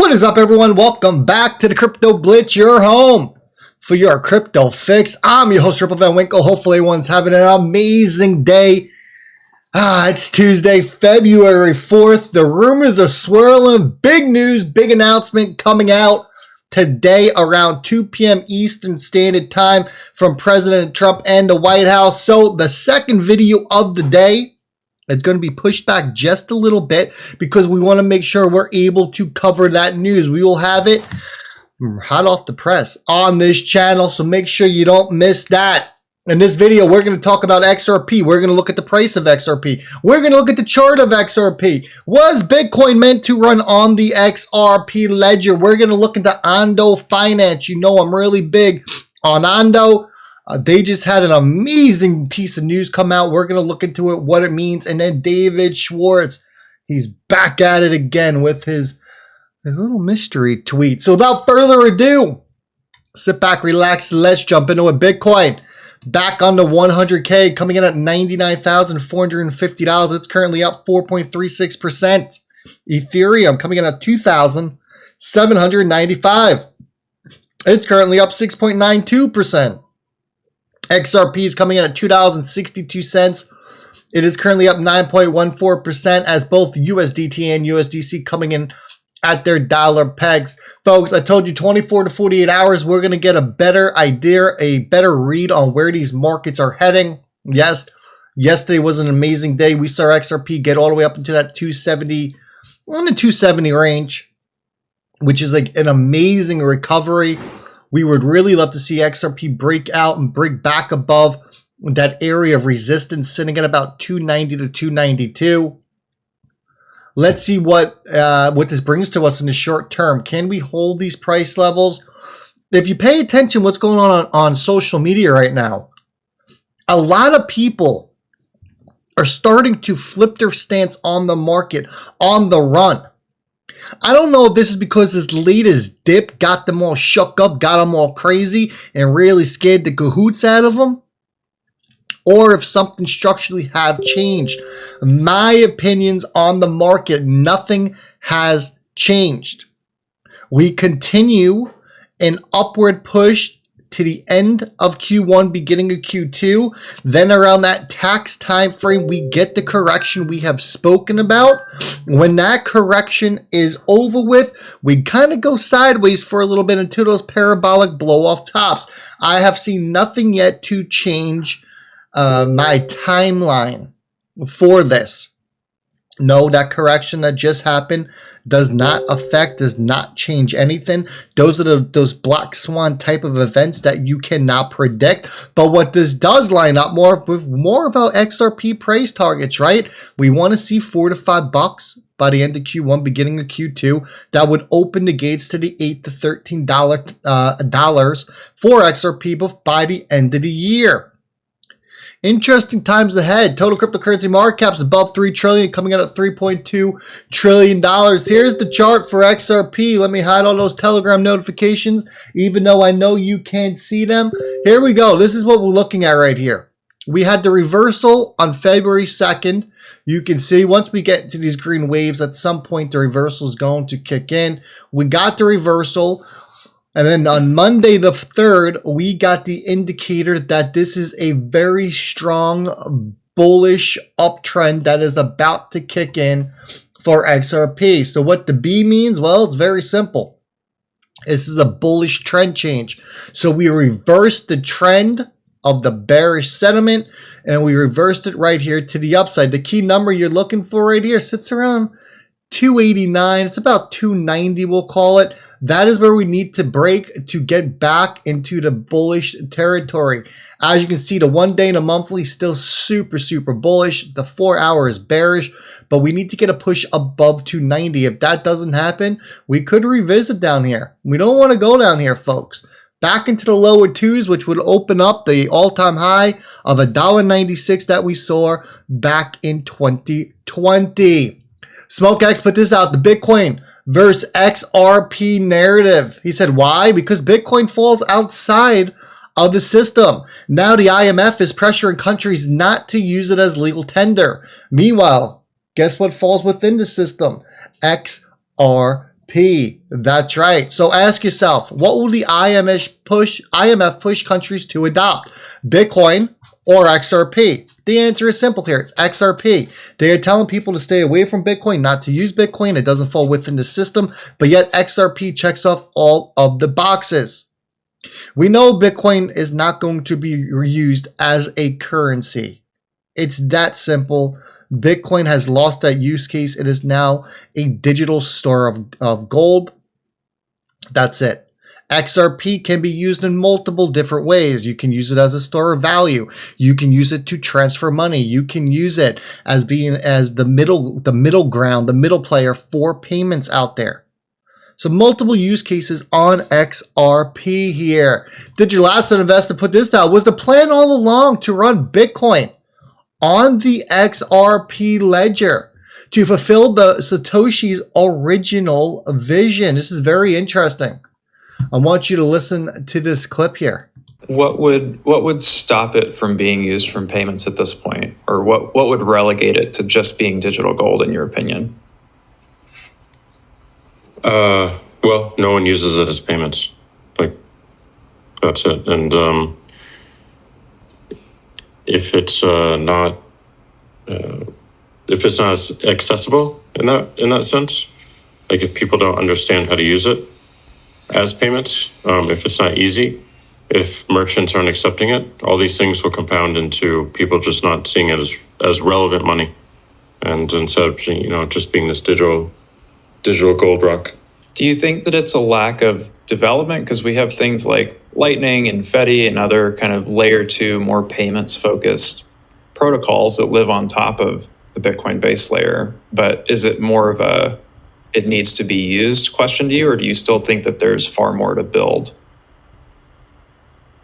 What is up, everyone? Welcome back to the Crypto Blitz, your home for your crypto fix. I'm your host, Ripple Van Winkle. Hopefully everyone's having an amazing day. It's Tuesday, February 4th. The rumors are swirling. Big news, big announcement coming out today around 2 p.m. Eastern Standard Time from President Trump and the White House. So the second video of the day, it's going to be pushed back just a little bit because we want to make sure we're able to cover that news. We will have it hot off the press on this channel, so make sure you don't miss that. In this video, we're going to talk about XRP. We're going to look at the price of XRP. We're going to look at the chart of XRP. Was Bitcoin meant to run on the XRP ledger? We're going to look into Ondo Finance. You know I'm really big on Ondo. They just had an amazing piece of news come out. We're going to look into it, what it means. And then David Schwartz, he's back at it again with his little mystery tweet. So without further ado, sit back, relax, let's jump into it. Bitcoin back on the 100K, coming in at $99,450. It's currently up 4.36%. Ethereum coming in at $2,795. It's currently up 6.92%. XRP is coming in at $2.62. It is currently up 9.14% as both USDT and USDC coming in at their dollar pegs. Folks, I told you 24 to 48 hours, we're going to get a better idea, a better read on where these markets are heading. Yes, yesterday was an amazing day. We saw XRP get all the way up into that 270, on the 270 range, which is like an amazing recovery. We would really love to see XRP break out and break back above that area of resistance sitting at about 290 to 292. Let's see what this brings to us in the short term. Can we hold these price levels? If you pay attention what's going on social media right now, a lot of people are starting to flip their stance on the market, on the run. I don't know if this is because this latest dip got them all shook up, got them all crazy, and really scared the cahoots out of them, or if something structurally have changed. My opinions on the market, nothing has changed. We continue an upward push to the end of Q1, beginning of Q2. Then around that tax time frame, we get the correction we have spoken about. When that correction is over with, we kind of go sideways for a little bit until those parabolic blow-off tops. I have seen nothing yet to change my timeline for this. No, that correction that just happened does not affect, does not change anything. Those are those black swan type of events that you cannot predict. But what this does line up more with more about XRP price targets, right? We want to see $4 to $5 by the end of Q1, beginning of Q2. That would open the gates to the $8 to $13 dollars for XRP by the end of the year. Interesting times ahead. Total cryptocurrency market cap's above $3 trillion, coming out at $3.2 trillion. Here's the chart for XRP. Let me hide all those Telegram notifications, even though I know you can't see them. Here we go. This is what we're looking at right here. We had the reversal on February 2nd. You can see once we get into these green waves, at some point the reversal is going to kick in. We got the reversal. And then on Monday the 3rd, we got the indicator that this is a very strong bullish uptrend that is about to kick in for XRP. So what the B means? Well, it's very simple. This is a bullish trend change. So we reversed the trend of the bearish sentiment and we reversed it right here to the upside. The key number you're looking for right here sits around 289. It's about 290, we'll call it. That is where we need to break to get back into the bullish territory. As you can see, the 1 day and a monthly still super bullish. The 4 hour is bearish, but we need to get a push above 290. If that doesn't happen, we could revisit down here. We don't want to go down here, folks. Back into the lower twos, which would open up the all-time high of $1.96 that we saw back in 2020. SmokeX put this out, the Bitcoin versus XRP narrative. He said, why? Because Bitcoin falls outside of the system. Now the IMF is pressuring countries not to use it as legal tender. Meanwhile, guess what falls within the system? XRP. That's right. So ask yourself, what will the IMF push countries to adopt? Bitcoin or XRP? The answer is simple here. It's XRP. They are telling people to stay away from Bitcoin, not to use Bitcoin. It doesn't fall within the system, but yet XRP checks off all of the boxes. We know Bitcoin is not going to be used as a currency. It's that simple. Bitcoin has lost that use case. It is now a digital store of gold. That's it. XRP can be used in multiple different ways. You can use it as a store of value. You can use it to transfer money. You can use it as being as the middle ground, the middle player for payments out there. So multiple use cases on XRP here. Digital Asset Investor put this out. Was the plan all along to run Bitcoin on the XRP ledger to fulfill the Satoshi's original vision? This is very interesting. I want you to listen to this clip here. What would stop it from being used from payments at this point? Or what would relegate it to just being digital gold, in your opinion? Well, no one uses it as payments. Like, that's it. And if it's not as accessible in that sense, like if people don't understand how to use it as payments, if it's not easy, if merchants aren't accepting it, all these things will compound into people just not seeing it as relevant money, and instead of just being this digital gold rock. Do you think that it's a lack of development? Because we have things like Lightning and Fedi and other kind of layer 2, more payments focused protocols that live on top of the Bitcoin base layer. But is it more of a it needs to be used question to you, or do you still think that there's far more to build?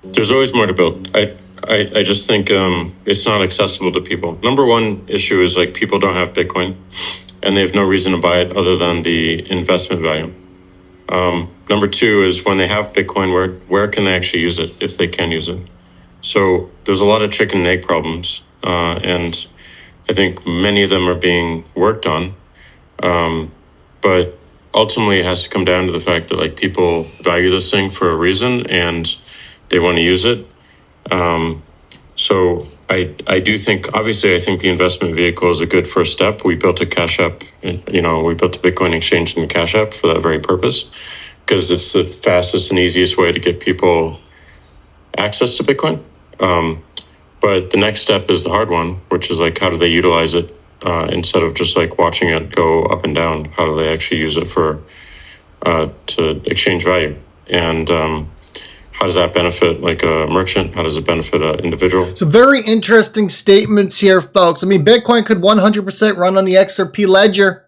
There's always more to build. I just think it's not accessible to people. Number one issue is like people don't have Bitcoin and they have no reason to buy it other than the investment value. Number two is when they have Bitcoin, where can they actually use it if they can use it? So there's a lot of chicken and egg problems, and I think many of them are being worked on. But ultimately it has to come down to the fact that like people value this thing for a reason and they want to use it. So I do think, obviously, I think the investment vehicle is a good first step. We built a Cash App, we built a Bitcoin exchange in Cash App for that very purpose, because it's the fastest and easiest way to get people access to Bitcoin. But the next step is the hard one, which is like, how do they utilize it instead of just like watching it go up and down? How do they actually use it to exchange value? And how does that benefit like a merchant? How does it benefit an individual? Some very interesting statements here, folks. I mean, Bitcoin could 100% run on the XRP ledger.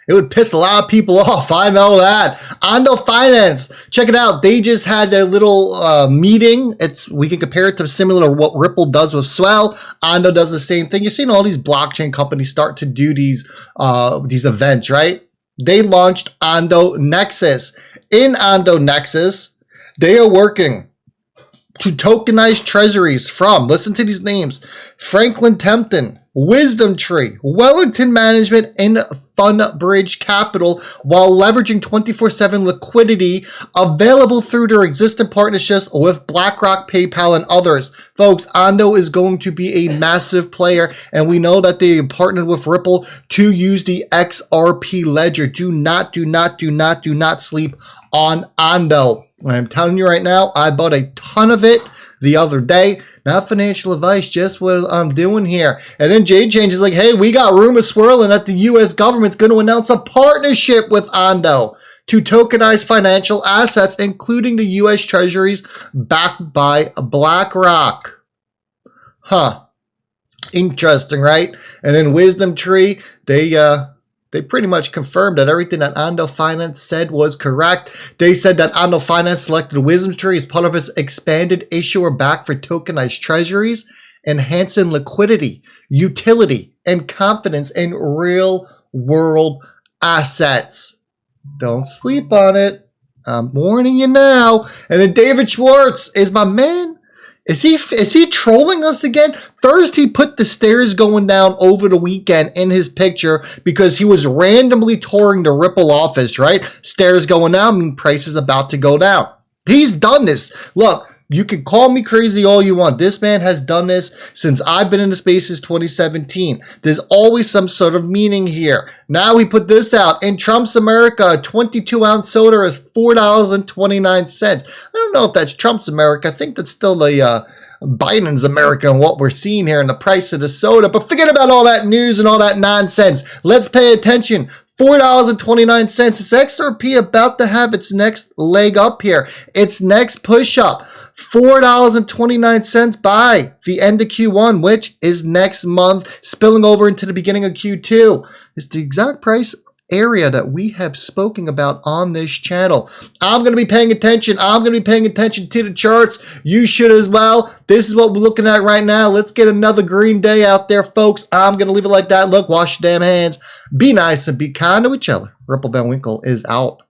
It would piss a lot of people off. I know that. Ondo Finance, check it out. They just had their little meeting. We can compare it to similar to what Ripple does with Swell. Ondo does the same thing. You're seeing all these blockchain companies start to do these events, right? They launched Ondo Nexus. In Ondo Nexus, they are working to tokenize treasuries from, listen to these names, Franklin Templeton, Wisdom Tree, Wellington Management, and Fundbridge Capital, while leveraging 24/7 liquidity available through their existing partnerships with BlackRock, PayPal, and others. Folks, Ondo is going to be a massive player, and we know that they partnered with Ripple to use the XRP ledger. Do not sleep on Ondo. I'm telling you right now, I bought a ton of it the other day. Not financial advice, just what I'm doing here. And then Jay Change is like, hey, we got rumors swirling that the U.S. government's going to announce a partnership with Ondo to tokenize financial assets, including the U.S. Treasuries backed by BlackRock. Interesting, right? And then Wisdom Tree, they pretty much confirmed that everything that Ondo Finance said was correct. They said that Ondo Finance selected Wisdom Tree as part of its expanded issuer back for tokenized treasuries, enhancing liquidity, utility, and confidence in real-world assets. Don't sleep on it. I'm warning you now. And then David Schwartz is my man. Is he trolling us again? First, he put the stairs going down over the weekend in his picture because he was randomly touring the Ripple office, right? Stairs going down mean price is about to go down. He's done this. Look, you can call me crazy all you want. This man has done this since I've been in the space since 2017. There's always some sort of meaning here. Now he put this out. In Trump's America, a 22-ounce soda is $4.29. I don't know if that's Trump's America. I think that's still the Biden's America and what we're seeing here in the price of the soda. But forget about all that news and all that nonsense. Let's pay attention. $4.29. Is XRP about to have its next leg up here? Its next push up. $4.29 by the end of Q1, which is next month, spilling over into the beginning of Q2. It's the exact price area that we have spoken about on this channel. I'm going to be paying attention. I'm going to be paying attention to the charts. You should as well. This is what we're looking at right now. Let's get another green day out there, folks. I'm going to leave it like that. Look, wash your damn hands. Be nice and be kind to each other. Ripple Van Winkle is out.